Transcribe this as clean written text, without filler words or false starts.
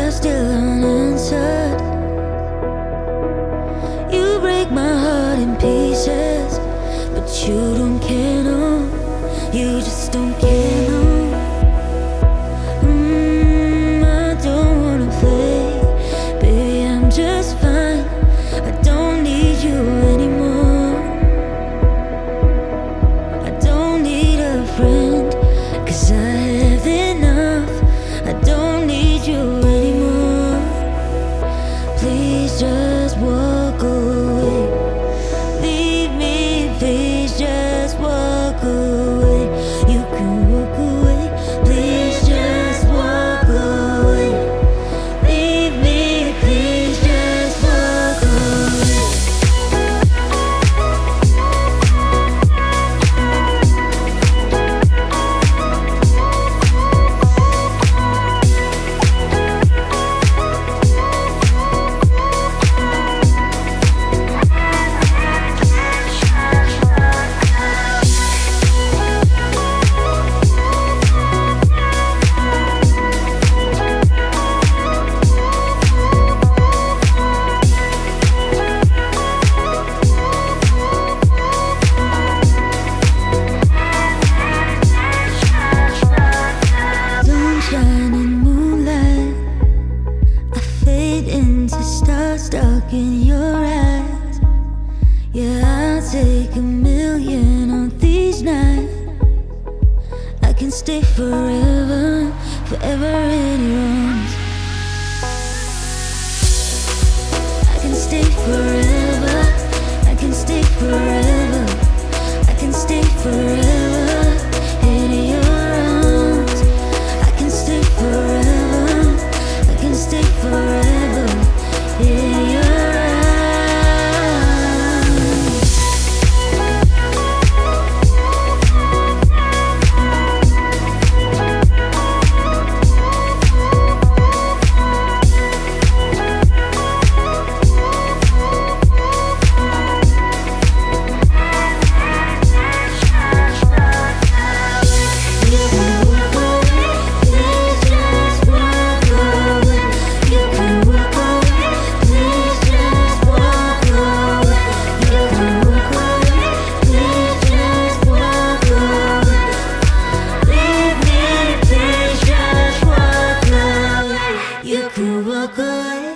are still unanswered. You break my heart in pieces, but you don't care, no. You just don't care, no. I don't wanna play, baby, I'm just fine. I don't need you anymore. I don't need a friend, 'cause I have enough. I don't need you anymore. Please just walk away. Leave me, please just walk away. You can walk away. Please just walk away. Leave me, please just walk away. Sunshine and moonlight, I fade into stars stuck in your eyes. Yeah, I'll take 1,000,000 on these nights. I can stay forever, forever in your arms. I can stay forever, I can stay forever, I can stay forever in your arms. I can stay forever, I can stay forever in your arms. You can walk away.